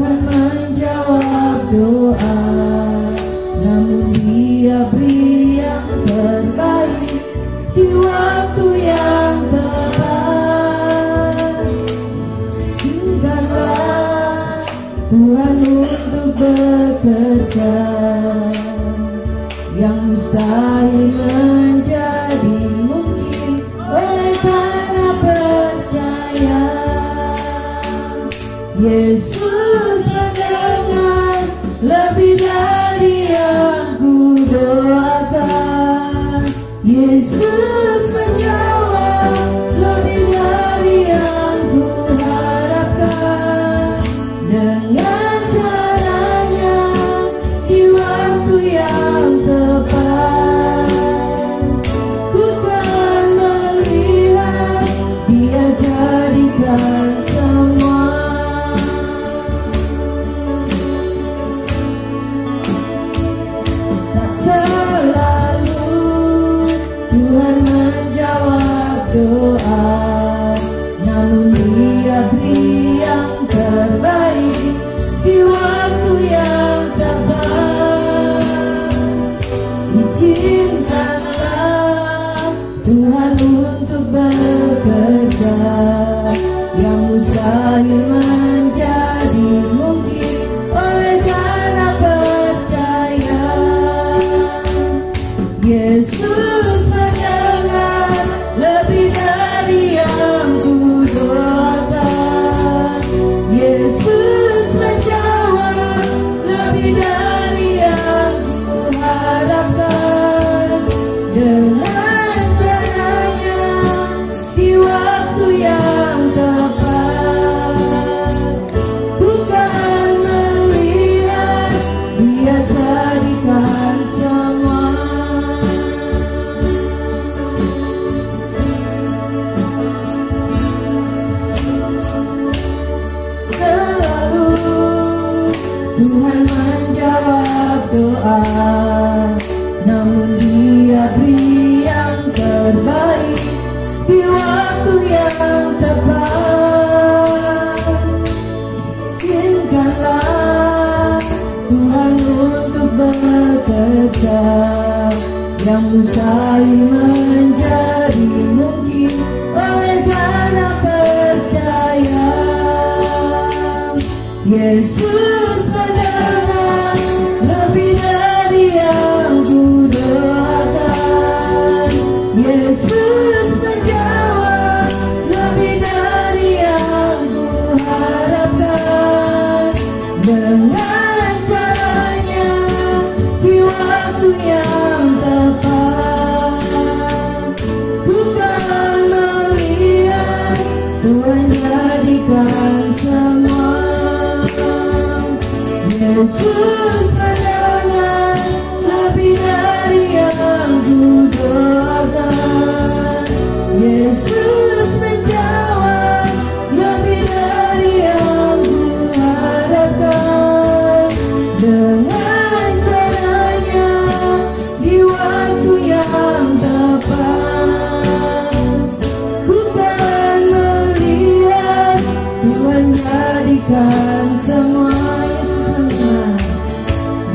Tuhan menjawab doa, namun Dia beri yang terbaik di waktu yang tepat. Izinkanlah Tuhan untuk bekerja, yang mustahil menjadi mungkin oleh karena percaya. Yesus mendengar lebih dari yang kudoakan. Yesus menjawab lebih dari yang kuharapkan. Dengan caranya di waktu yang tepat, ku kan melihat Dia jadikan semua. Tak selalu Tuhan menjawab doa, namun Dia beri yang terbaik di waktu yang tepat. Izinkanlah Tuhan untuk bekerja, yang mustahil menjadi mungkin oleh karena percaya. Yesus mendengar lebih dari yang kudoakan. Yesus menjawab lebih dari yang kuharapkan. Dengan caranya di waktu yang tepat, ku kan melihat Dia jadikan semua. Selalu Tuhan menjawab doa, namun Dia beri yang terbaik di waktu yang tepat. Izinkanlah Tuhan untuk bekerja, yang mustahil menjadi mungkin oleh karena percaya. Yesus mendengar lebih dari yang kudoakan. Yesus menjawab lebih dari yang kuharapkan. Dengan caranya di waktu yang tepat, ku kan melihat Tuhan jadikan semua. Yesus mendengar lebih dari yang kudoakan. Yesus menjawab lebih dari yang kuharapkan. Dengan caranya di waktu yang tepat, ku kan melihat Tuhan jadikan semua.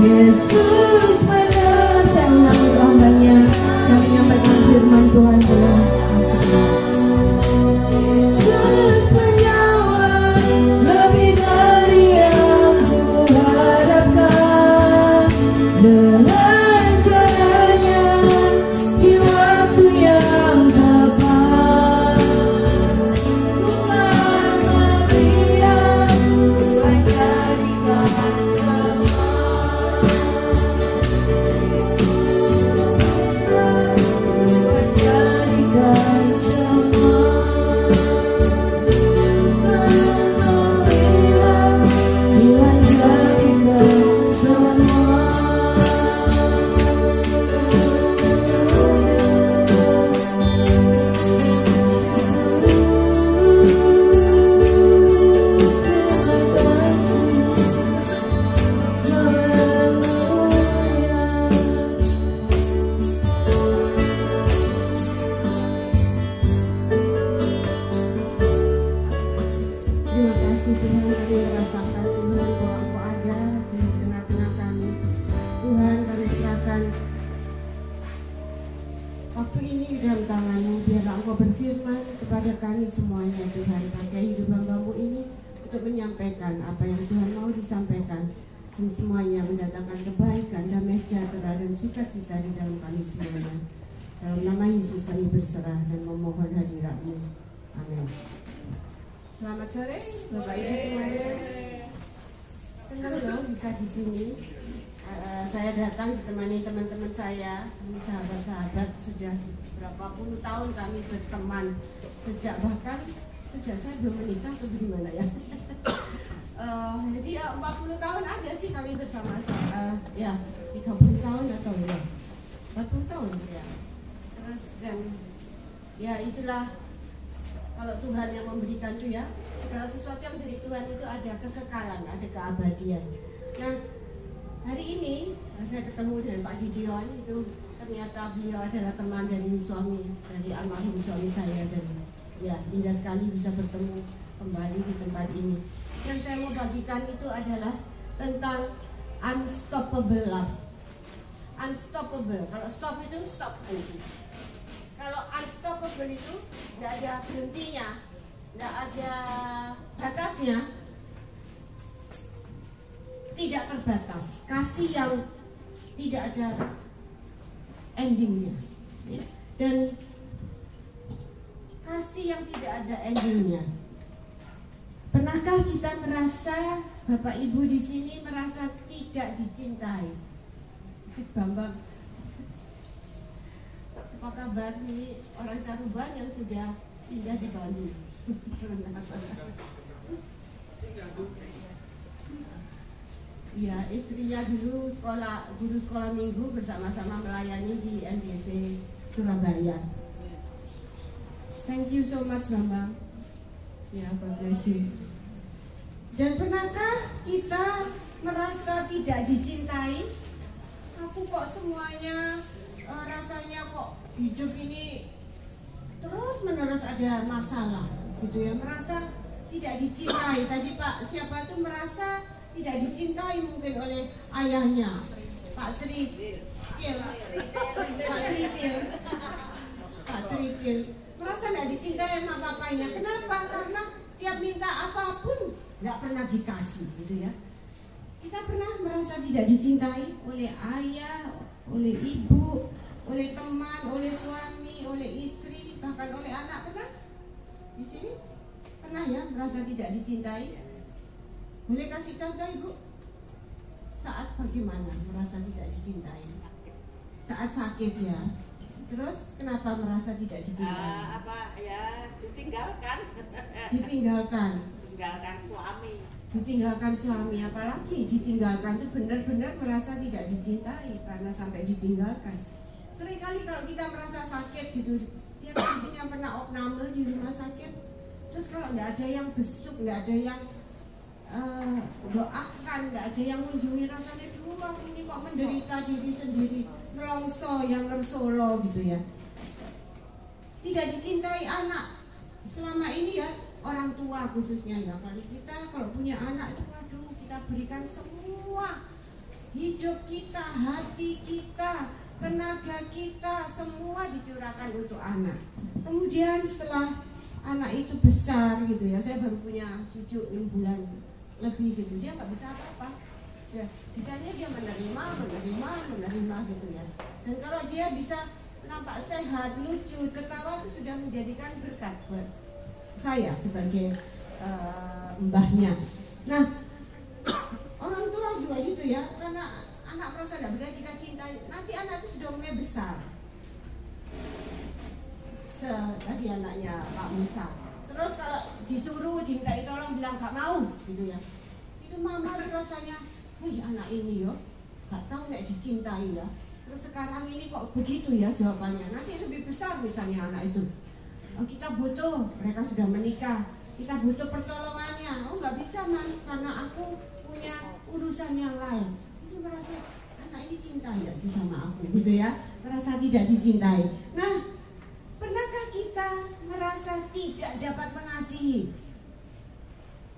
Yesus mendengar. Saya mengambil hambanya yang menyampaikan firman Tuhan. Yesus menjawab lebih dari yang kuharapkan. Dengan caranya di waktu yang tepat, ku kan melihat Tuhan jadikan semua. apa yang Tuhan mau disampaikan semuanya mendatangkan kebaikan, damai sejahtera dan sukacita di dalam kami semuanya. Dalam nama Yesus kami berserah dan memohon hadirat-Mu. Amin. Selamat sore Bapak Ibu semuanya. Senang dong bisa di sini. Saya datang ditemani teman-teman saya, ini sahabat-sahabat. Sudah berapa puluh tahun kami berteman, sejak saya belum menikah atau gimana ya. Jadi 40 tahun ada sih kami bersama-sama, ya 30 tahun atau ya 40 tahun ya. Terus dan ya itulah kalau Tuhan yang memberikan itu ya, segala sesuatu yang dari Tuhan itu ada kekekalan, ada keabadian. Nah hari ini saya ketemu dengan Pak Gideon, itu ternyata beliau adalah teman dari almarhum suami saya, dan ya indah sekali bisa bertemu kembali di tempat ini. Yang saya mau bagikan itu adalah tentang unstoppable love. Unstoppable, kalau stop itu stop berhenti. Kalau unstoppable itu tidak ada berhentinya, tidak ada batasnya, tidak terbatas. Kasih yang tidak ada endingnya, dan kasih yang tidak ada endingnya. Pernahkah kita merasa, Bapak Ibu di sini merasa tidak dicintai? Bambang, apa kabar nih orang Caruban yang sudah pindah di Bandung? Ya, istrinya dulu guru sekolah minggu, bersama-sama melayani di MBC Surabaya. Thank you so much Bambang. Ya, God bless you. Dan pernahkah kita merasa tidak dicintai? Aku kok semuanya rasanya kok hidup ini terus menerus ada masalah gitu ya, merasa tidak dicintai. Tadi Pak siapa itu merasa tidak dicintai mungkin oleh ayahnya, Pak Trikil, merasa tidak dicintai sama papanya. Kenapa? Karena tiap minta apapun nggak pernah dikasih gitu ya. Kita pernah merasa tidak dicintai oleh ayah, oleh ibu, oleh teman, oleh suami, oleh istri, bahkan oleh anak. Pernah? Di sini pernah ya merasa tidak dicintai? Boleh kasih contoh Ibu? Saat bagaimana merasa tidak dicintai? Saat sakit ya. Terus kenapa merasa tidak dicintai? Ditinggalkan. Ditinggalkan suami. Ditinggalkan suami, apalagi ditinggalkan itu benar-benar merasa tidak dicintai karena sampai ditinggalkan. Seringkali kalau kita merasa sakit gitu, siapa di sini yang pernah opname di rumah sakit? Terus kalau nggak ada yang besuk, nggak ada yang doakan, nggak ada yang mengunjungi, rasanya dulu aku ini kok menderita diri sendiri, nelongso yang ngersolo gitu ya. Tidak dicintai anak selama ini ya, orang tua khususnya ya. Kalau punya anak itu waduh, kita berikan semua hidup kita, hati kita, tenaga kita, semua dicurahkan untuk anak. Kemudian setelah anak itu besar gitu ya, saya baru punya cucu 6 bulan lebih gitu, dia nggak bisa apa-apa ya, bisanya dia menerima gitu ya. Dan kalau dia bisa nampak sehat, lucu, ketawa, itu sudah menjadikan berkat buat saya sebagai mbahnya. Nah orang tua juga gitu ya, karena anak merasa tidak benar kita cintai, nanti anak itu sudah mulai besar. Tadi anaknya Pak Musa, terus kalau disuruh diminta tolong bilang gak mau gitu ya, itu mama rasanya, wih anak ini yo gak tahu nek dicintai ya. Terus sekarang ini kok begitu ya jawabannya. Nanti lebih besar misalnya anak itu, kita butuh, mereka sudah menikah, kita butuh pertolongannya. Oh nggak bisa man, karena aku punya urusan yang lain. Itu merasa anak ini cinta ya sih sama aku gitu ya, merasa tidak dicintai. Nah pernahkah kita merasa tidak dapat mengasihi?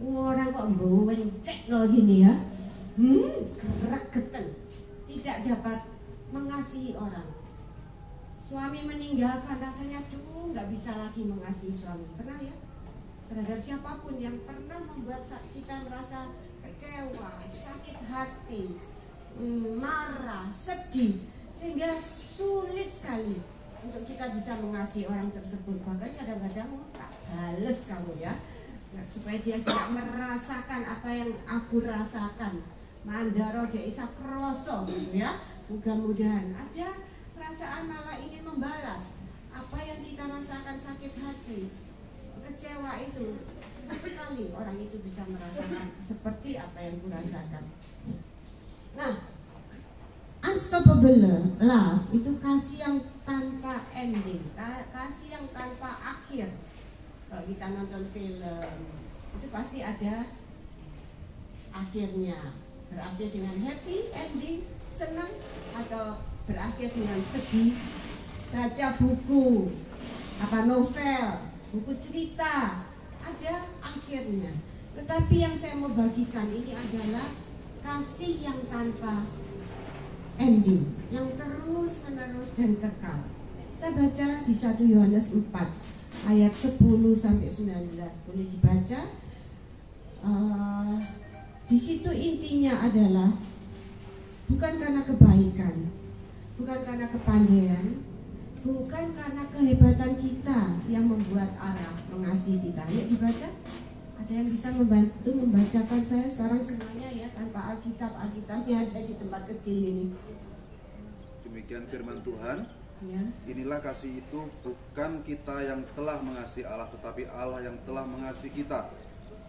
Orang kok mencek loh gini ya, regeten, tidak dapat mengasihi orang. Suami meninggalkan, rasanya tuh nggak bisa lagi mengasihi suami. Pernah ya? terhadap siapapun yang pernah membuat kita merasa kecewa, sakit hati, marah, sedih, sehingga sulit sekali untuk kita bisa mengasihi orang tersebut. Bahkan kadang-kadang tak bales kamu ya, supaya dia tidak merasakan apa yang aku rasakan. Mandaro dia isa kroso gitu ya. Mudah-mudahan ada perasaan malah ingin membalas apa yang kita rasakan, sakit hati, kecewa itu. Sekali orang itu bisa merasakan seperti apa yang kurasakan. Nah, unstoppable love itu kasih yang tanpa ending, kasih yang tanpa akhir. Kalau kita nonton film itu pasti ada akhirnya, berakhir dengan happy ending, senang, atau berakhir dengan sedih. Baca buku, novel, buku cerita, ada akhirnya. Tetapi yang saya mau bagikan ini adalah kasih yang tanpa ending, yang terus menerus dan kekal. Kita baca di 1 Yohanes 4 ayat 10 sampai 19. Boleh dibaca. Di situ intinya adalah bukan karena kebaikan, bukan karena kepandaian, bukan karena kehebatan kita yang membuat Allah mengasihi kita. Yuk dibaca. Ada yang bisa membantu membacakan saya sekarang semuanya ya, tanpa Alkitabnya ada di tempat kecil ini. Demikian firman Tuhan. Ya. Inilah kasih itu, bukan kita yang telah mengasihi Allah, tetapi Allah yang telah mengasihi kita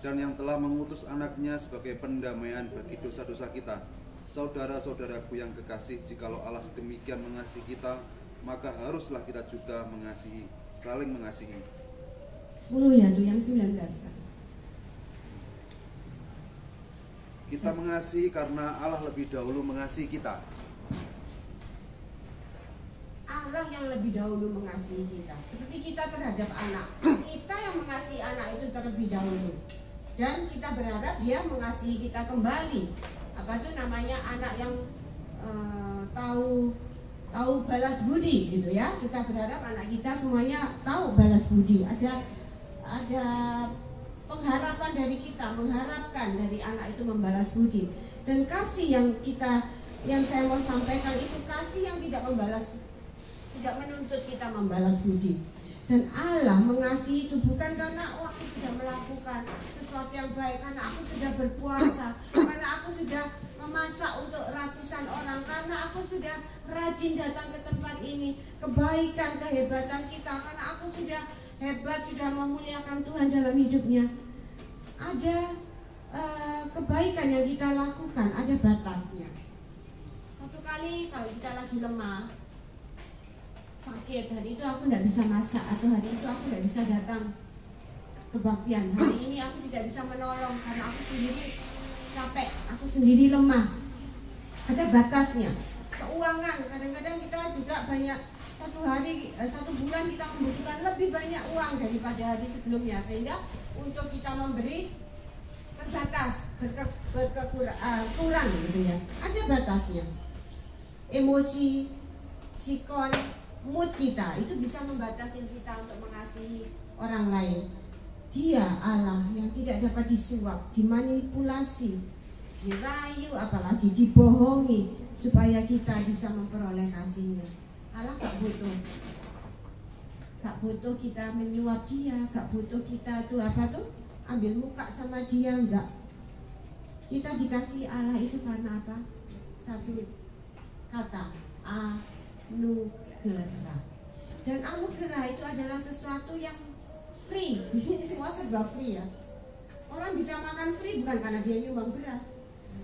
dan yang telah mengutus anaknya sebagai pendamaian bagi dosa-dosa kita. Saudara-saudaraku yang kekasih, jikalau Allah sedemikian mengasihi kita, maka haruslah kita juga mengasihi, saling mengasihi. 10 ya tuh, yang 19 kan. Kita mengasihi karena Allah lebih dahulu mengasihi kita. Allah yang lebih dahulu mengasihi kita. Seperti kita terhadap anak, kita yang mengasihi anak itu terlebih dahulu, dan kita berharap dia mengasihi kita kembali. Apa itu namanya, anak yang tahu balas budi gitu ya. Kita berharap anak kita semuanya tahu balas budi. Ada pengharapan dari kita, mengharapkan dari anak itu membalas budi. Dan kasih yang saya mau sampaikan itu kasih yang tidak menuntut kita membalas budi. Dan Allah mengasihi itu bukan karena aku sudah melakukan sesuatu yang baik, karena aku sudah berpuasa, karena aku sudah memasak untuk ratusan orang, karena aku sudah rajin datang ke tempat ini. Kebaikan, kehebatan kita, karena aku sudah hebat, sudah memuliakan Tuhan dalam hidupnya. Ada kebaikan yang kita lakukan, ada batasnya. Satu kali kalau kita lagi lemah, sakit, hari itu aku tidak bisa masak, atau hari itu aku tidak bisa datang kebaktian, hari ini aku tidak bisa menolong karena aku sendiri capek, aku sendiri lemah. Ada batasnya. Keuangan, kadang-kadang kita juga banyak, satu bulan kita membutuhkan lebih banyak uang daripada hari sebelumnya, sehingga untuk kita memberi terbatas, kurang gitu ya. Ada batasnya. Emosi, sikon, mood kita itu bisa membatasi kita untuk mengasihi orang lain. Dia Allah yang tidak dapat disuap, dimanipulasi, dirayu, apalagi dibohongi, supaya kita bisa memperoleh kasihnya. Allah gak butuh kita menyuap dia, gak butuh kita tuh ambil muka sama dia, enggak. Kita dikasih Allah itu karena apa? Satu kata, anugerah. Dan anugerah itu adalah sesuatu yang free. Di sini semua serba free ya. Orang bisa makan free bukan karena dia nyumbang beras.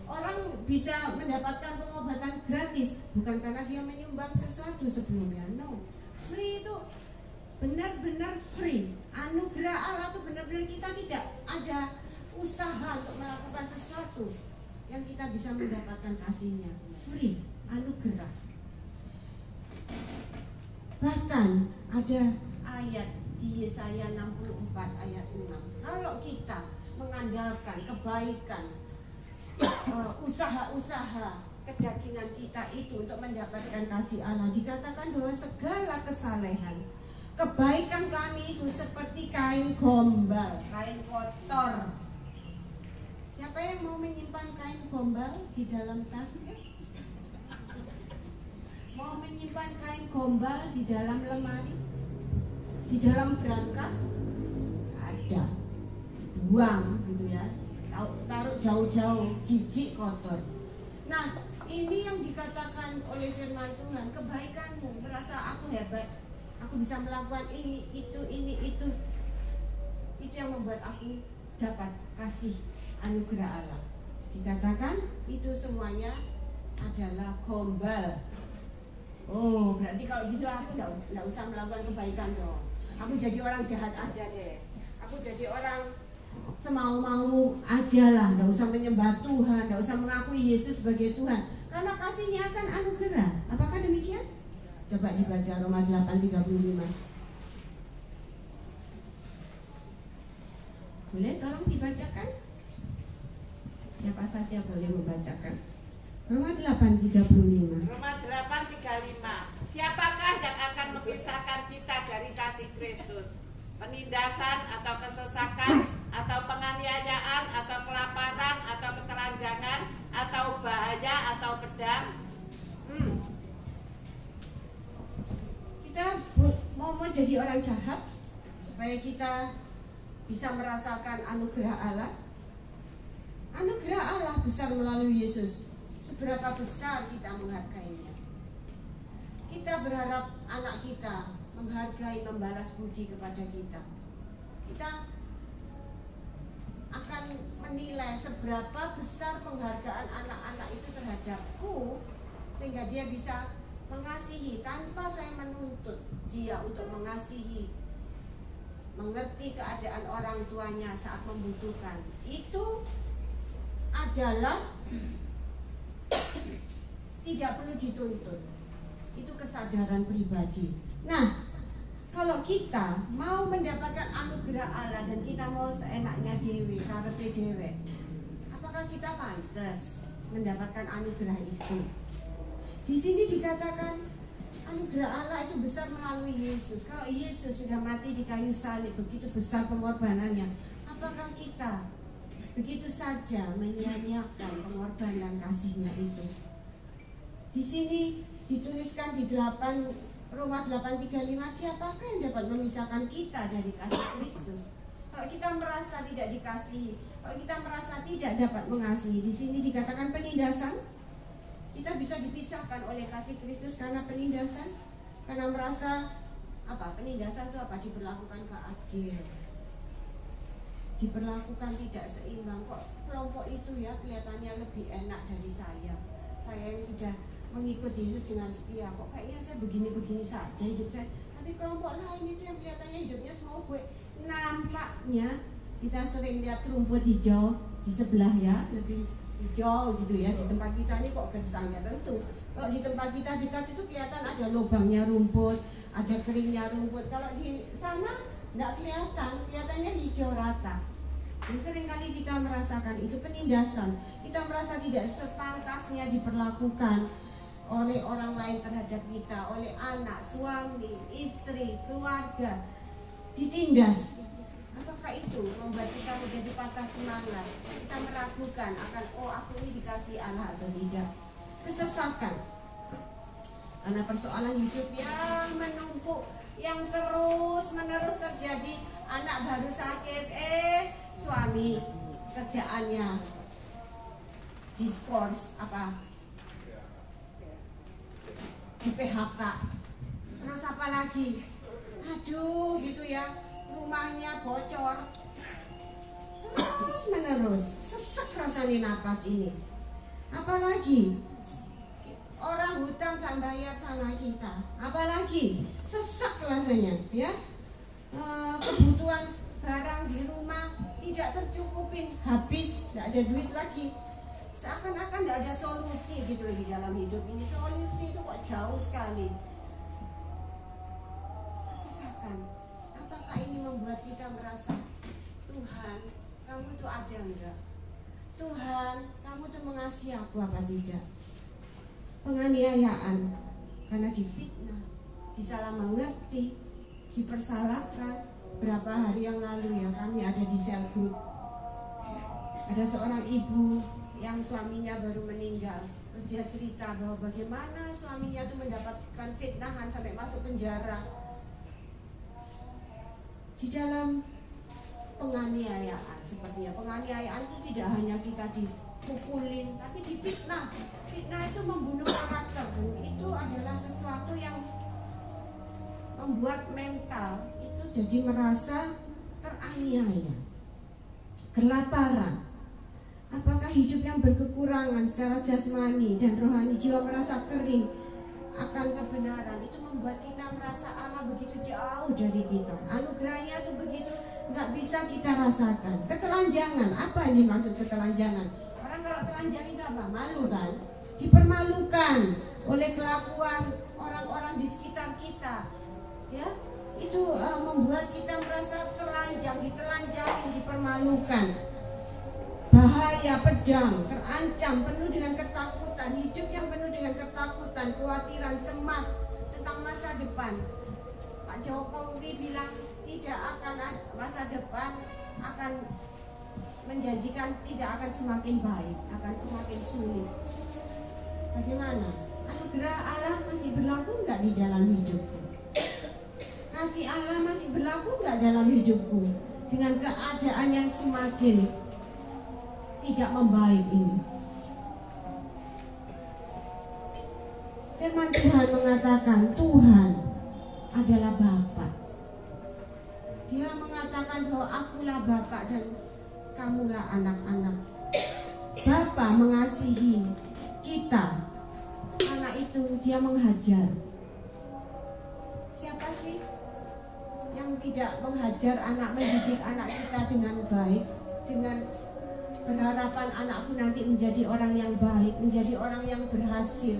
Orang bisa mendapatkan pengobatan gratis bukan karena dia menyumbang sesuatu sebelumnya. No, free itu benar-benar free. Anugerah Allah itu benar-benar kita tidak ada usaha untuk melakukan sesuatu yang kita bisa mendapatkan kasihnya. Free, anugerah. Bahkan ada ayat di Yesaya 64 ayat 6. Kalau kita mengandalkan kebaikan, usaha-usaha kedagingan kita itu untuk mendapatkan kasih Allah, dikatakan bahwa segala kesalehan Kebaikan kami itu seperti kain gombal, kain kotor. Siapa yang mau menyimpan kain gombal di dalam tasnya? Mau menyimpan kain gombal di dalam lemari? Di dalam brankas? Ada. Buang gitu ya. Taruh jauh-jauh, jijik, kotor. Nah, ini yang dikatakan oleh firman Tuhan, kebaikanmu, merasa aku hebat, aku bisa melakukan ini, itu. Itu yang membuat aku dapat kasih anugerah Allah. Dikatakan itu semuanya adalah gombal. Oh, berarti kalau gitu aku enggak usah melakukan kebaikan dong. Aku jadi orang jahat aja deh. Aku jadi orang semau-mau aja lah, enggak usah menyembah Tuhan, enggak usah mengakui Yesus sebagai Tuhan. Karena kasihnya akan anugerah. Apakah demikian? Coba dibaca Roma 8:35. Boleh tolong dibacakan? Siapa saja boleh membacakan. Roma 8:35. Roma 8:35. Siapakah yang akan memisahkan kita dari kasih Kristus? Penindasan atau kesesakan atau penganiayaan atau kelaparan atau ketelanjangan atau bahaya atau pedang? Kita mau jadi orang jahat supaya kita bisa merasakan anugerah Allah. Anugerah Allah besar melalui Yesus. Seberapa besar kita menghargainya. Kita berharap anak kita menghargai, membalas budi kepada kita. Kita akan menilai seberapa besar penghargaan anak-anak itu terhadapku, sehingga dia bisa mengasihi tanpa saya menuntut dia untuk mengasihi, mengerti keadaan orang tuanya saat membutuhkan. Itu adalah tidak perlu dituntut. Itu kesadaran pribadi. Nah, kalau kita mau mendapatkan anugerah Allah dan kita mau seenaknya dewe, karepe dewe, apakah kita pantas mendapatkan anugerah itu? Di sini dikatakan anugerah Allah itu besar melalui Yesus. Kalau Yesus sudah mati di kayu salib, begitu besar pengorbanannya, apakah kita begitu saja menyia-nyiakan pengorbanan kasihnya itu? Di sini dituliskan di Roma 8:35, siapakah yang dapat memisahkan kita dari kasih Kristus? Kalau kita merasa tidak dikasihi, kalau kita merasa tidak dapat mengasihi, di sini dikatakan penindasan. Kita bisa dipisahkan oleh kasih Kristus karena penindasan, karena merasa apa? Penindasan itu apa? Diperlakukan keadil, diperlakukan tidak seimbang. Kok kelompok itu ya kelihatannya lebih enak dari saya yang sudah mengikut Yesus dengan setia, kok kayaknya saya begini-begini saja hidup saya. Tapi kelompok lain itu yang kelihatannya hidupnya semua gue. Nampaknya kita sering lihat rumput hijau di sebelah ya, lebih hijau gitu ya. Di tempat kita ini kok gersangnya tentu. Kalau di tempat kita dekat itu kelihatan ada lubangnya rumput, ada keringnya rumput. Kalau di sana nggak kelihatan, kelihatannya hijau rata. Dan seringkali kita merasakan itu penindasan. Kita merasa tidak sepantasnya diperlakukan oleh orang lain terhadap kita, oleh anak, suami, istri, keluarga, ditindas. Apakah itu membuat kita menjadi patah semangat? Kita meragukan akan, oh aku ini dikasih Allah atau tidak. Kesesakan karena persoalan hidup yang menumpuk, yang terus menerus terjadi. Anak baru sakit, suami kerjaannya diskors apa? Di PHK. Terus apa lagi? Aduh gitu ya, rumahnya bocor. Terus menerus, sesek rasanya napas ini. Apalagi orang hutang gak bayar sama kita. Apalagi sesek rasanya ya. Kebutuhan barang di rumah tidak tercukupin, habis, gak ada duit lagi. Seakan-akan tidak ada solusi gitu di dalam hidup ini. Solusi itu kok jauh sekali. Kesesakan. Apakah ini membuat kita merasa, Tuhan, kamu itu ada enggak? Tuhan, kamu itu mengasihi aku apa tidak? Penganiayaan karena difitnah, disalah mengerti, dipersalahkan. Berapa hari yang lalu ya, kami ada di sel group. Ada seorang ibu yang suaminya baru meninggal. Terus dia cerita bahwa bagaimana suaminya itu mendapatkan fitnahan sampai masuk penjara. Di dalam penganiayaan, sepertinya penganiayaan itu tidak hanya kita dipukulin, tapi difitnah. Fitnah itu membunuh karakter, dan itu adalah sesuatu yang membuat mental itu jadi merasa teraniaya, kelaparan. Apakah hidup yang berkekurangan secara jasmani dan rohani, jiwa merasa kering akan kebenaran, itu membuat kita merasa Allah begitu jauh dari kita. Anugerahnya itu begitu nggak bisa kita rasakan. Ketelanjangan, apa ini maksud ketelanjangan? Orang kalau telanjang itu apa? Malu kan? Dipermalukan oleh kelakuan orang-orang di sekitar kita, ya, itu membuat kita merasa telanjang, ditelanjangi, dipermalukan. Bahaya, pedang, terancam, penuh dengan ketakutan, hidup yang penuh dengan ketakutan, kekhawatiran, cemas tentang masa depan. Pak Jokowi bilang tidak akan masa depan akan menjanjikan tidak akan semakin baik, akan semakin sulit. Bagaimana? Anugerah Allah masih berlaku nggak di dalam hidupku? Kasih Allah masih berlaku nggak dalam hidupku? Dengan keadaan yang semakin tidak membaik ini. Firman Tuhan mengatakan Tuhan adalah Bapa. Dia mengatakan bahwa akulah Bapa dan kamulah anak-anak. Bapa mengasihi kita. Anak itu dia menghajar. Siapa sih yang tidak menghajar anak, mendidik anak kita dengan baik, dengan berharapan anakku nanti menjadi orang yang baik, menjadi orang yang berhasil.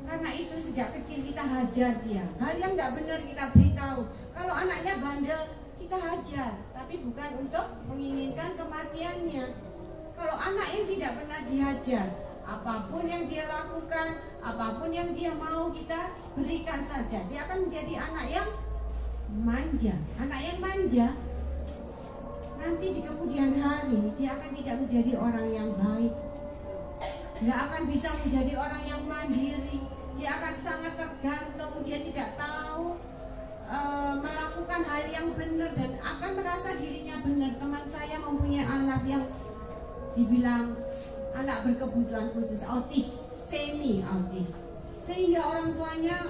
Karena itu sejak kecil kita hajar dia. Hal yang tidak benar kita beritahu. Kalau anaknya bandel, kita hajar, tapi bukan untuk menginginkan kematiannya. Kalau anak yang tidak pernah dihajar, apapun yang dia lakukan, apapun yang dia mau, kita berikan saja. Dia akan menjadi anak yang manja. Anak yang manja nanti di kemudian hari dia akan tidak menjadi orang yang baik. Dia akan bisa menjadi orang yang mandiri. Dia akan sangat tergantung. Dia tidak tahu melakukan hal yang benar dan akan merasa dirinya benar. Teman saya mempunyai anak yang dibilang anak berkebutuhan khusus, autis, semi autis, sehingga orang tuanya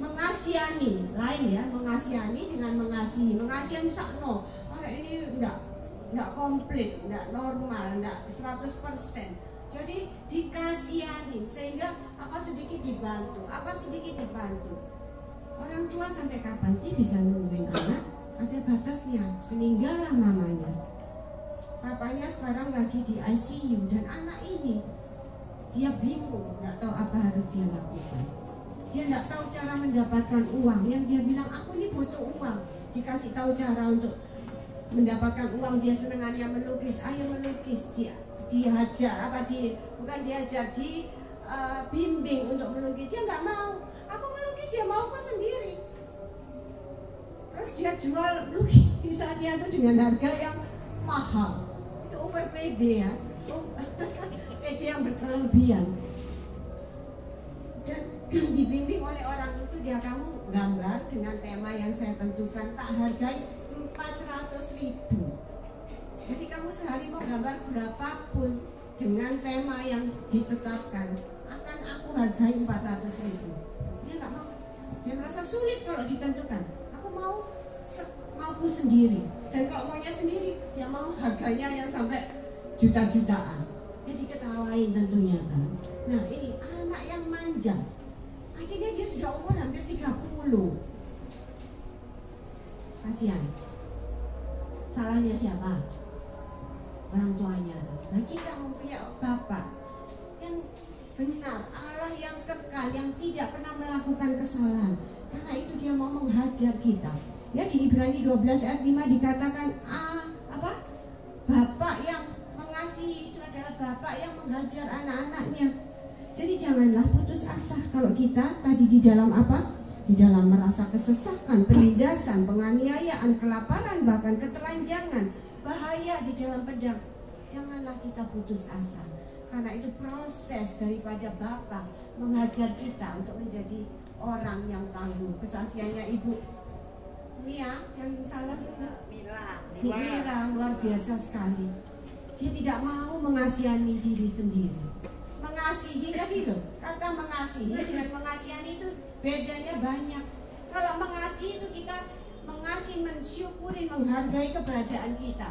mengasihani, lain ya, mengasihani dengan mengasihi. Mengasihi sakno, orang ini enggak komplit, enggak normal, enggak 100%. Jadi dikasihani sehingga apa sedikit dibantu, apa sedikit dibantu. Orang tua sampai kapan sih bisa nungguin anak? Ada batasnya. Meninggallah mamanya, papanya sekarang lagi di ICU, dan anak ini dia bingung, nggak tahu apa harus dia lakukan. Dia nggak tahu cara mendapatkan uang. Yang dia bilang aku ini butuh uang, dikasih tahu cara untuk mendapatkan uang. Dia senengannya melukis, ayo melukis. Dihajar apa bukan diajar, bimbing untuk melukis. Dia nggak mau. Aku melukis, dia mau kok sendiri. Terus dia jual lukisannya itu dengan harga yang mahal. Itu over PD ya, PD yang berkelebihan. Dan dibimbing oleh orang itu, dia kamu gambar dengan tema yang saya tentukan, tak hargai 400.000. Jadi kamu sehari mau gambar berapapun dengan tema yang ditetapkan, akan aku hargai 400.000. Dia nggak mau. Dia merasa sulit kalau ditentukan. Aku mauku sendiri. Dan kalau maunya sendiri, dia mau harganya yang sampai juta-jutaan. Jadi ketawain tentunya kan. Nah ini anak yang manja. Akhirnya dia sudah umur hampir 30. Kasihan. Salahnya siapa? Orang tuanya. Nah kita mempunyai Bapa yang benar, Allah yang kekal, yang tidak pernah melakukan kesalahan. Karena itu dia mau menghajar kita. Ya, di Ibrani 12 ayat 5 dikatakan Bapak yang mengasihi itu adalah Bapak yang menghajar anak-anaknya. Jadi janganlah putus asa kalau kita tadi di dalam di dalam merasa kesesakan, penindasan, penganiayaan, kelaparan, bahkan ketelanjangan, bahaya di dalam pedang. Janganlah kita putus asa, karena itu proses daripada Bapa mengajar kita untuk menjadi orang yang tangguh. Kesaksiannya Ibu Mia yang salah juga, Bu Mira, luar biasa sekali. Dia tidak mau mengasihani diri sendiri. Mengasihi tadi loh, kata mengasihi dengan mengasihani itu bedanya banyak. Kalau mengasihi itu kita mengasihi, mensyukuri, menghargai keberadaan kita.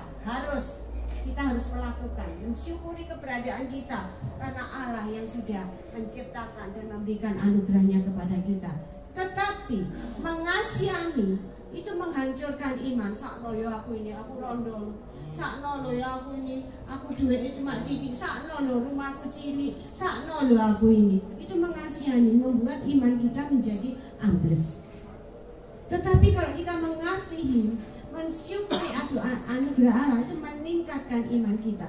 Kita harus melakukan, mensyukuri keberadaan kita karena Allah yang sudah menciptakan dan memberikan anugerahnya kepada kita. Tetapi mengasihani itu menghancurkan iman. Sakno yo aku ini, aku rondol. Sakno lo ya aku ini, aku duitnya cuma titik. Sakno lo rumahku cilik. Sakno lo aku ini. Itu mengasihani, membuat iman kita menjadi ambles. Tetapi kalau kita mengasihi, mensyukuri anugerah Allah, itu meningkatkan iman kita.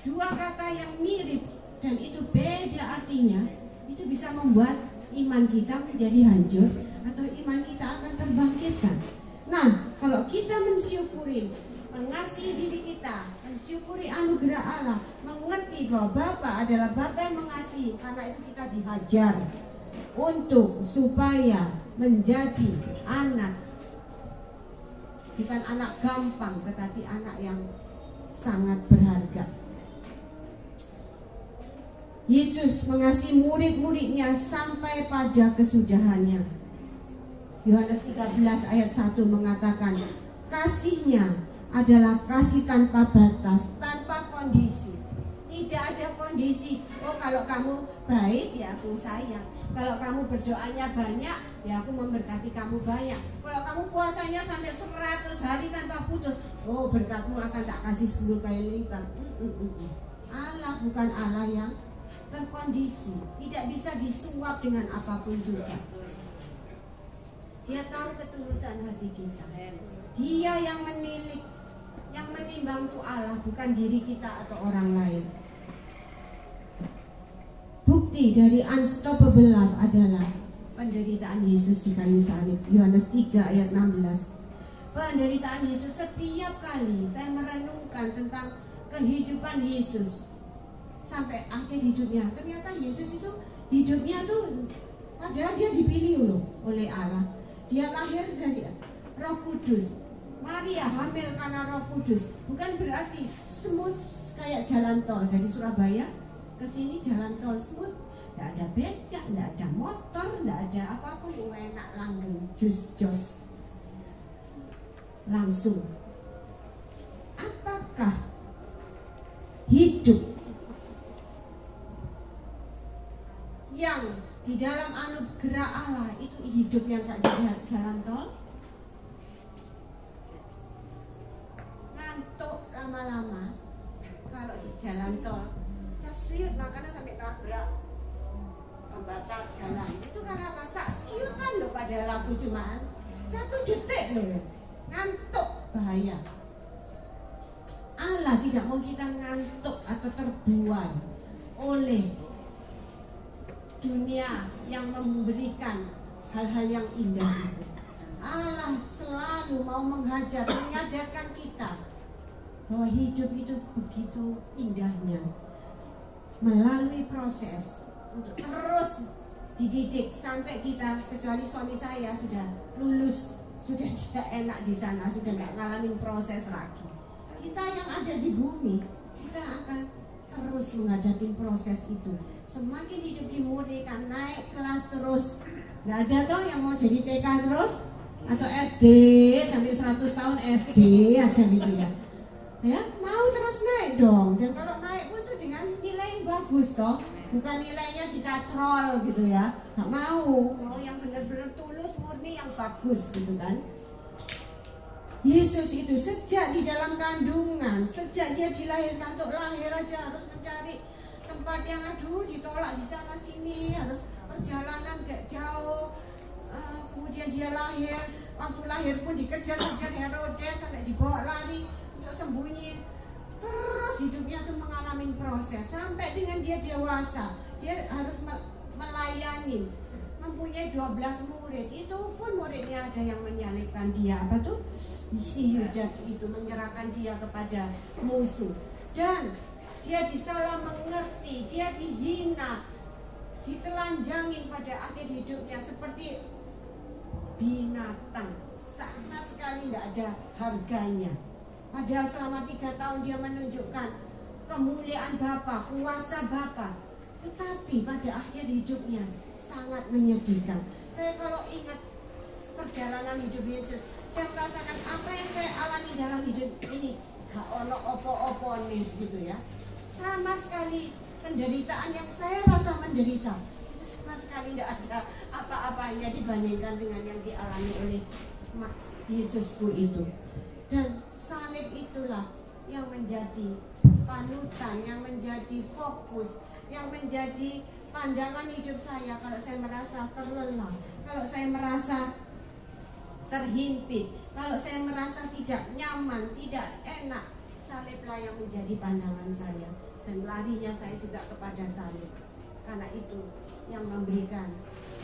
Dua kata yang mirip dan itu beda artinya, itu bisa membuat iman kita menjadi hancur atau iman kita akan terbangkitkan. Nah, kalau kita mensyukuri, mengasihi diri kita, mensyukuri anugerah Allah, mengerti bahwa Bapa adalah Bapa yang mengasihi, karena itu kita dihajar supaya menjadi anak, bukan anak gampang, tetapi anak yang sangat berharga. Yesus mengasihi murid-muridnya sampai pada kesudahannya. Yohanes 13 ayat 1 mengatakan, kasihnya adalah kasih tanpa batas, tanpa kondisi. Tidak ada kondisi. Oh, kalau kamu baik ya aku sayang. Kalau kamu berdoanya banyak ya aku memberkati kamu banyak. Kalau kamu puasanya sampai 100 hari tanpa putus, oh berkatmu akan tak kasih 10 kali lipat. Allah bukan Allah yang terkondisi, tidak bisa disuap dengan apapun juga. Dia tahu ketulusan hati kita. Dia yang menilik, yang menimbang itu Allah, bukan diri kita atau orang lain. Bukti dari unstoppable love adalah penderitaan Yesus di kayu salib. Yohanes 3 ayat 16. Penderitaan Yesus, setiap kali saya merenungkan tentang kehidupan Yesus sampai akhir hidupnya, ternyata Yesus itu hidupnya tuh padahal dia dipilih loh oleh Allah. Dia lahir dari Roh Kudus. Maria hamil karena Roh Kudus. Bukan berarti smooth kayak jalan tol dari Surabaya ke sini, jalan tol smooth. Tidak ada becak, tidak ada motor, tidak ada apapun. Enak langgeng, jos langsung. Apakah hidup yang di dalam anugerah Allah itu hidup yang gak di jalan tol? Ngantuk lama-lama kalau di jalan tol. Saya siut makanya sampai tabrak pembatas jalan. Itu karena masa siutan loh pada lampu cuman 1 detik loh. Ngantuk bahaya. Allah tidak mau kita ngantuk atau terbuai oleh dunia yang memberikan hal-hal yang indah itu. Allah selalu mau mengajarkan kita bahwa hidup itu begitu indahnya, melalui proses untuk terus dididik sampai kita, kecuali suami saya sudah lulus, sudah tidak enak di sana, sudah tidak ngalamin proses lagi. Kita yang ada di bumi, kita akan terus menghadapi proses itu. Semakin hidup dimurnikan, naik kelas terus. Nggak ada toh yang mau jadi TK terus atau SD sampai 100 tahun SD aja gitu ya. Ya, mau terus naik dong. Dan kalau naik pun tuh dengan nilai yang bagus toh, bukan nilainya dikatrol gitu ya. Nggak mau yang benar-benar tulus, murni, yang bagus gitu kan. Yesus itu sejak di dalam kandungan, sejak dia dilahirkan, untuk lahir aja harus mencari tempat yang ditolak di sana sini, harus perjalanan jauh. Kemudian dia lahir, waktu lahir pun dikejar-kejar Herodes sampai dibawa lari untuk sembunyi. Terus hidupnya tuh mengalami proses sampai dengan dia dewasa, dia harus melayani mempunyai 12 murid, itu pun muridnya ada yang menyalibkan dia, apa tuh? Si Yudas itu menyerahkan dia kepada musuh, dan dia disalah mengerti, dia dihina, ditelanjangin pada akhir hidupnya seperti binatang, sama sekali tidak ada harganya. Padahal selama 3 tahun dia menunjukkan kemuliaan Bapa, kuasa Bapa, tetapi pada akhir hidupnya sangat menyedihkan. Saya kalau ingat perjalanan hidup Yesus, saya merasakan apa yang saya alami dalam hidup ini gak ono opo-opo nih gitu ya. Sama sekali penderitaan yang saya rasa menderita itu sama sekali tidak ada apa-apanya dibandingkan dengan yang dialami oleh Yesusku itu. Dan salib itulah yang menjadi panutan, yang menjadi fokus, yang menjadi pandangan hidup saya. Kalau saya merasa terlelah, kalau saya merasa terhimpit, kalau saya merasa tidak nyaman, tidak enak, saliblah yang menjadi pandangan saya. Dan larinya saya juga kepada salib, karena itu yang memberikan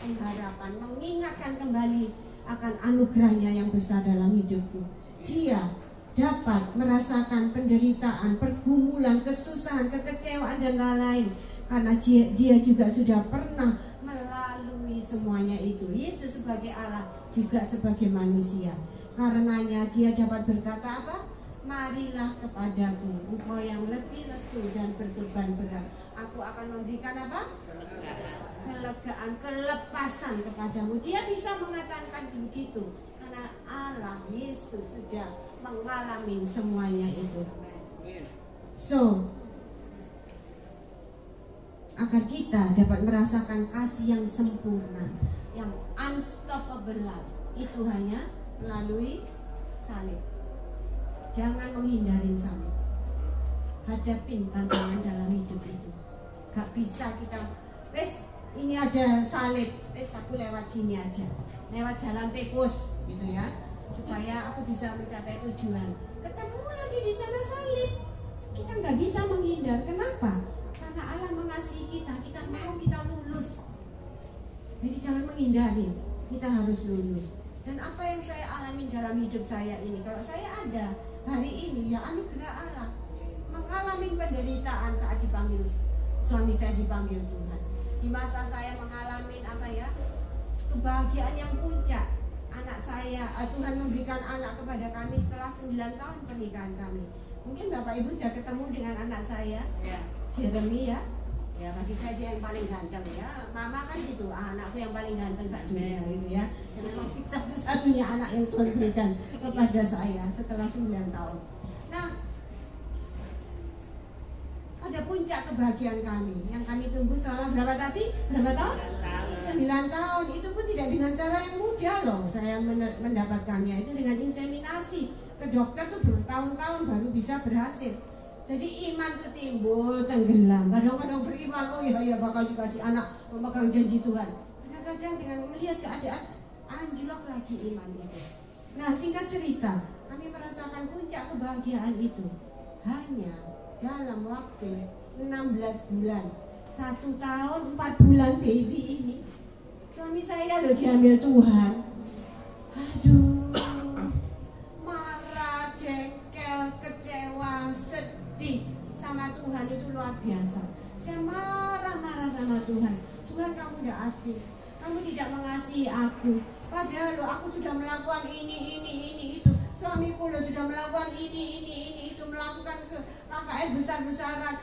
pengharapan, mengingatkan kembali akan anugerahnya yang besar dalam hidupku. Dia dapat merasakan penderitaan, pergumulan, kesusahan, kekecewaan dan lain-lain, karena dia juga sudah pernah melalui semuanya itu. Yesus sebagai Allah juga sebagai manusia. Karenanya dia dapat berkata apa? Marilah kepadaku, engkau yang letih, lesu dan berbeban berat, aku akan memberikan apa? Kelegaan, kelepasan kepadamu. Dia bisa mengatakan begitu karena Allah, Yesus sudah mengalami semuanya itu. So, agar kita dapat merasakan kasih yang sempurna, yang unstoppable love, itu hanya melalui salib. Jangan menghindarin salib. Hadapin tantangan dalam hidup itu. Gak bisa kita, wes ini ada salib, wes aku lewat sini aja, lewat jalan tikus gitu ya, supaya aku bisa mencapai tujuan. Ketemu lagi di sana salib. Kita nggak bisa menghindar. Kenapa? Karena Allah mengasihi kita, kita mau kita lulus. Jadi jangan menghindari, kita harus lulus. Dan apa yang saya alami dalam hidup saya ini, kalau saya ada hari ini, ya anugerah Allah. Mengalami penderitaan saat dipanggil suami saya, dipanggil Tuhan. Di masa saya mengalami apa ya, kebahagiaan yang puncak. Anak saya, Tuhan memberikan anak kepada kami setelah 9 tahun pernikahan kami. Mungkin Bapak Ibu sudah ketemu dengan anak saya, Jeremy ya. Ya bagi saya dia yang paling ganteng ya. Mama kan gitu, anakku yang paling ganteng saat dunia gitu ya. Dan memang satu-satunya anak yang Tuhan berikan kepada saya setelah 9 tahun. Nah, ada puncak kebahagiaan kami yang kami tunggu selama berapa tadi? Berapa tahun? 9 tahun. Itu pun tidak dengan cara yang mudah loh. Saya mendapatkannya itu dengan inseminasi. Ke dokter tuh bertahun-tahun baru bisa berhasil. Jadi iman itu timbul, tenggelam. Kadang-kadang beriman, oh ya bakal dikasih anak, memegang janji Tuhan. Kadang-kadang dengan melihat keadaan, anjlok lagi iman itu. Nah, singkat cerita, kami merasakan puncak kebahagiaan itu hanya dalam waktu 16 bulan. 1 tahun 4 bulan baby ini. Suami saya loh diambil Tuhan. Aduh, marah, jengkel, kecewa, sedih sama Tuhan itu luar biasa. Saya marah-marah sama Tuhan. Tuhan, kamu tidak adil, kamu tidak mengasihi aku. Padahal loh aku sudah melakukan ini itu. Suamiku loh sudah melakukan ini itu, melakukan KKR besar-besaran,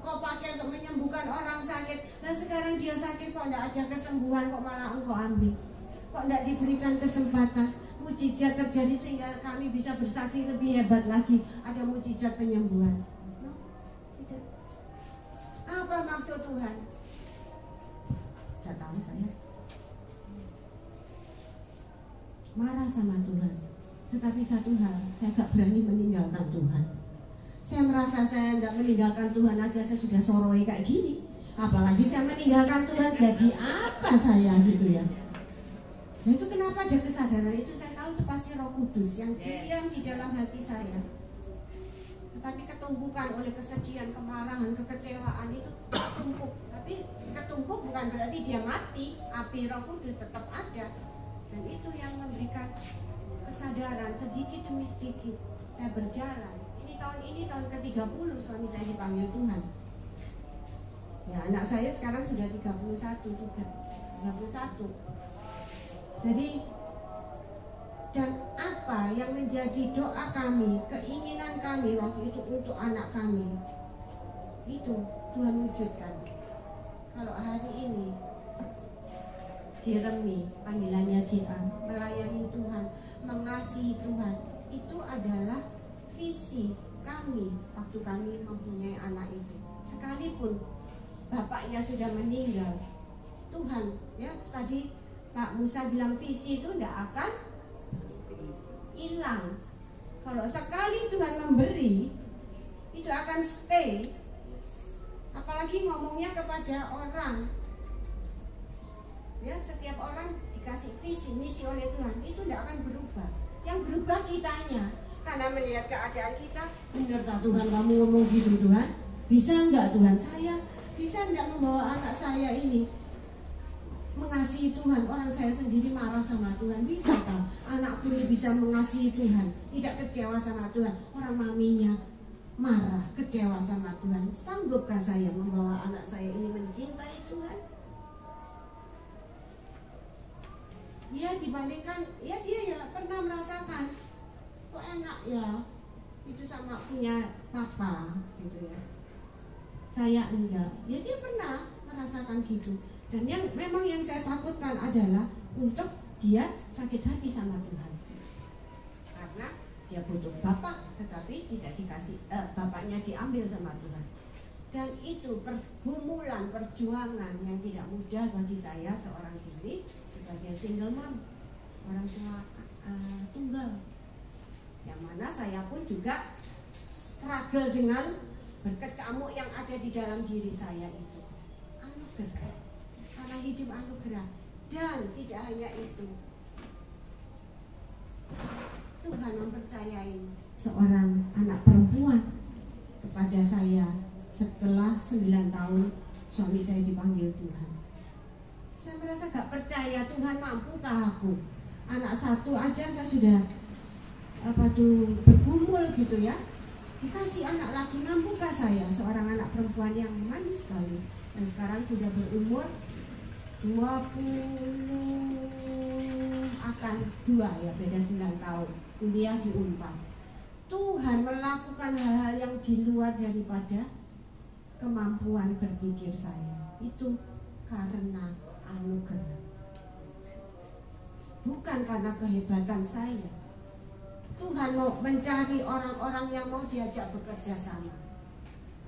kau pakai untuk menyembuhkan orang sakit. Nah sekarang dia sakit kok tidak ada kesembuhan, kok malah engkau ambil, kok tidak diberikan kesempatan. Mujizat terjadi sehingga kami bisa bersaksi lebih hebat lagi. Ada mujizat penyembuhan. No, tidak. Apa maksud Tuhan? Tidak tahu saya. Marah sama Tuhan. Tetapi satu hal, saya gak berani meninggalkan Tuhan. Saya merasa saya gak meninggalkan Tuhan aja, saya sudah soroi kayak gini. Apalagi saya meninggalkan Tuhan, jadi apa saya gitu ya. Nah itu kenapa ada kesadaran itu, saya tahu itu pasti Roh Kudus yang diam di dalam hati saya. tapi ketumpukan oleh kesedihan, kemarahan, kekecewaan itu ketumpuk. Tapi ketumpuk bukan berarti dia mati, api Roh Kudus tetap ada. Dan itu yang memberikan kesadaran sedikit demi sedikit saya berjalan. Ini tahun ke-30 suami saya dipanggil Tuhan. Ya, anak saya sekarang sudah 31 juga. 31. Jadi, dan apa yang menjadi doa kami, keinginan kami waktu itu untuk anak kami, itu Tuhan wujudkan. Kalau hari ini Jeremy, panggilannya JA, melayani Tuhan, mengasihi Tuhan, itu adalah visi kami waktu kami mempunyai anak itu. Sekalipun bapaknya sudah meninggal, Tuhan, ya tadi Pak Musa bilang visi itu tidak akan hilang. Kalau sekali Tuhan memberi, itu akan stay. Apalagi ngomongnya kepada orang. Ya, setiap orang dikasih visi, misi oleh Tuhan, itu tidak akan berubah. Yang berubah kitanya, karena melihat keadaan kita. Benar tak Tuhan kamu ngomong gitu Tuhan? Bisa enggak Tuhan? Saya bisa enggak membawa anak saya ini mengasihi Tuhan? Orang saya sendiri marah sama Tuhan. Bisa tak anakku ini bisa mengasihi Tuhan, tidak kecewa sama Tuhan? Orang maminya marah, kecewa sama Tuhan. Sanggupkah saya membawa anak saya ini mencintai Tuhan? Ya dibandingkan, ya dia ya pernah merasakan kok enak ya itu sama punya papa gitu ya. Saya enggak. Ya dia pernah merasakan gitu. Dan yang memang yang saya takutkan adalah untuk dia sakit hati sama Tuhan. Karena dia butuh bapak tetapi tidak dikasih, bapaknya diambil sama Tuhan. Dan itu pergumulan, perjuangan yang tidak mudah bagi saya seorang diri sebagai single mom, orang tua tunggal. Yang mana saya pun juga struggle dengan berkecamuk yang ada di dalam diri saya itu. Anugerah, karena hidup anugerah. Dan tidak hanya itu, Tuhan mempercayai seorang anak perempuan kepada saya setelah 9 tahun suami saya dipanggil Tuhan. Saya merasa gak percaya, Tuhan mampukah aku? Anak satu aja saya sudah bergumul gitu ya. Dikasih anak lagi, mampukah saya? Seorang anak perempuan yang manis sekali. Dan sekarang sudah berumur 20 akan 2 ya, beda 9 tahun. Kuliah di Unpad. Tuhan melakukan hal-hal yang di luar daripada kemampuan berpikir saya. Itu karena anugerah. Bukan karena kehebatan saya. Tuhan mau mencari orang-orang yang mau diajak bekerja sama.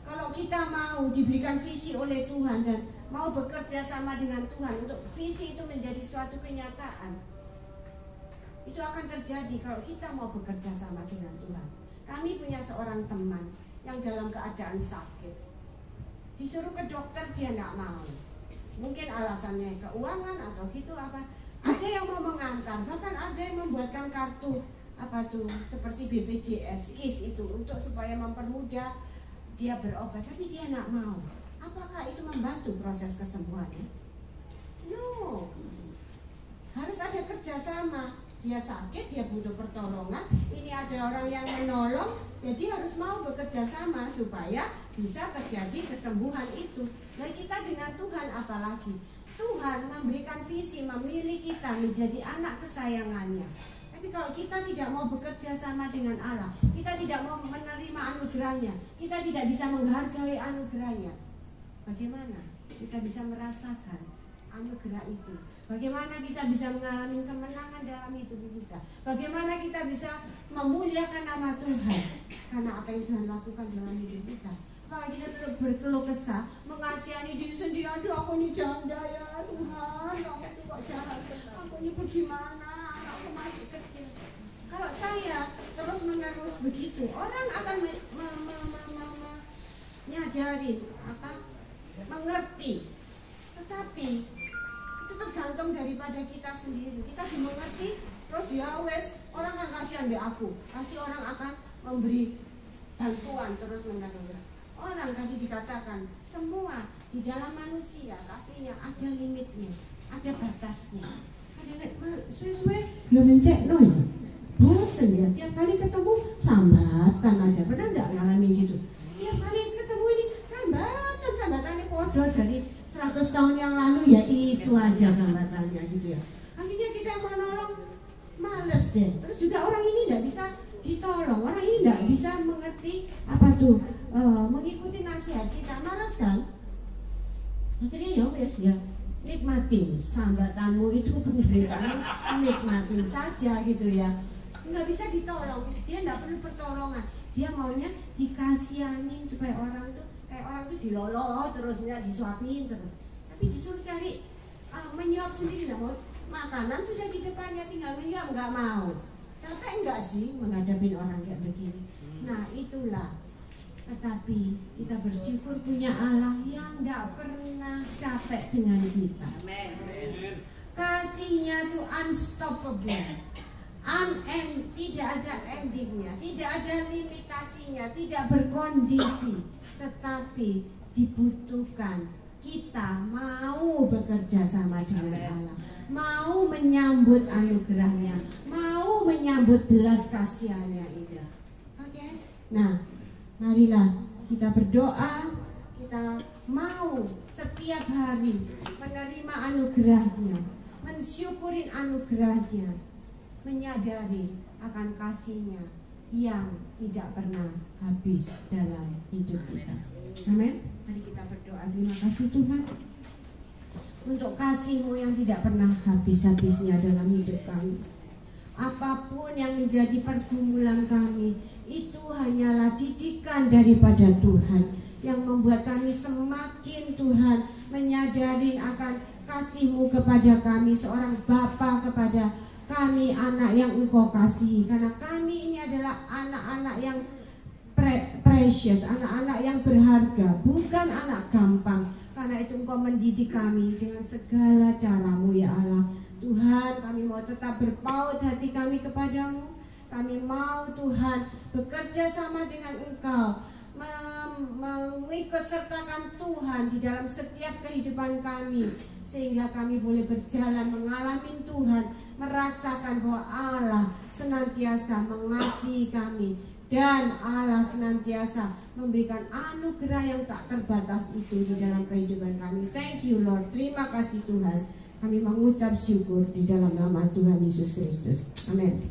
Kalau kita mau diberikan visi oleh Tuhan dan mau bekerja sama dengan Tuhan untuk visi itu menjadi suatu kenyataan, itu akan terjadi kalau kita mau bekerja sama dengan Tuhan. Kami punya seorang teman yang dalam keadaan sakit, disuruh ke dokter dia tidak mau. Mungkin alasannya keuangan atau gitu apa. Ada yang mau mengantar, bahkan ada yang membuatkan kartu seperti BPJS, KIS itu untuk supaya mempermudah dia berobat, tapi dia tidak mau. Apakah itu membantu proses kesembuhannya? No. Harus ada kerjasama. Dia sakit, dia butuh pertolongan. Ini ada orang yang menolong, jadi harus mau bekerja sama supaya bisa terjadi kesembuhan itu. Nah kita dengan Tuhan apalagi? Tuhan memberikan visi, memilih kita menjadi anak kesayangannya. Tapi kalau kita tidak mau bekerja sama dengan Allah, kita tidak mau menerima anugerahnya, kita tidak bisa menghargai anugerahnya, bagaimana kita bisa merasakan anugerah itu? Bagaimana bisa mengalami kemenangan dalam hidup kita? Bagaimana kita bisa memuliakan nama Tuhan karena apa yang Tuhan lakukan dalam hidup kita? Apakah kita tetap berkeluh kesah, mengasihani diri sendiri? Aduh aku ini janda ya Tuhan, kamu itu kok jahat, aku ini bagaimana, aku masih kecil. Kalau saya terus menerus begitu, orang akan menyadari, mengerti. Tetapi itu tergantung daripada kita sendiri. Kita dimengerti, terus ya wes orang akan kasihan di aku, pasti orang akan memberi bantuan terus menerus. Orang tadi dikatakan semua di dalam manusia kasihnya ada limitnya, ada batasnya. Suwe-suwe ya mencekno ya, bosen ya, tiap kali ketemu sambatan aja. Pernah nggak ngalamin gitu? Tiap kali ketemu ini sambatannya podo dari 100 tahun yang lalu ya itu aja sambatannya gitu ya. Akhirnya kita mau nolong males deh. Terus juga orang ini nggak bisa ditolong, orang ini nggak bisa mengerti apa tuh, mengikuti nasihat kita, malas kan? Akhirnya ya wes ya, nikmatin sambatanmu itu, penderitaanmu, nikmatin saja gitu ya. Nggak bisa ditolong, dia nggak perlu pertolongan, dia maunya dikasihanin supaya orang tuh kayak orang tuh dilolo terus ya, disuapin terus. Tapi disuruh cari menyuap sendiri nggak mau, makanan sudah di depannya tinggal menyuap nggak mau. Capek enggak sih menghadapi orang kayak begini? Nah itulah. Tetapi kita bersyukur punya Allah yang enggak pernah capek dengan kita. Kasihnya tuh unstoppable, tidak ada endingnya, tidak ada limitasinya, tidak berkondisi. Tetapi dibutuhkan kita mau bekerja sama dengan Allah, mau menyambut anugerahnya, mau menyambut belas kasihannya itu. Oke? Nah, marilah kita berdoa, kita mau setiap hari menerima anugerahnya, mensyukurin anugerahnya, menyadari akan kasihnya yang tidak pernah habis dalam hidup kita. Amin. Mari kita berdoa. Terima kasih Tuhan untuk kasih-Mu yang tidak pernah habis-habisnya dalam hidup kami. Apapun yang menjadi pergumulan kami, itu hanyalah didikan daripada Tuhan yang membuat kami semakin Tuhan menyadari akan kasih-Mu kepada kami, seorang Bapa kepada kami, anak yang Engkau kasihi. Karena kami ini adalah anak-anak yang precious, anak-anak yang berharga, bukan anak gampang. Karena itu Engkau mendidik kami dengan segala cara-Mu ya Allah. Tuhan, kami mau tetap berpaut hati kami kepadamu. Kami mau Tuhan bekerja sama dengan Engkau, mengikut sertakan Tuhan di dalam setiap kehidupan kami, sehingga kami boleh berjalan mengalami Tuhan, merasakan bahwa Allah senantiasa mengasihi kami, dan Allah senantiasa memberikan anugerah yang tak terbatas itu di dalam kehidupan kami. Thank you Lord, terima kasih Tuhan. Kami mengucap syukur di dalam nama Tuhan Yesus Kristus. Amin.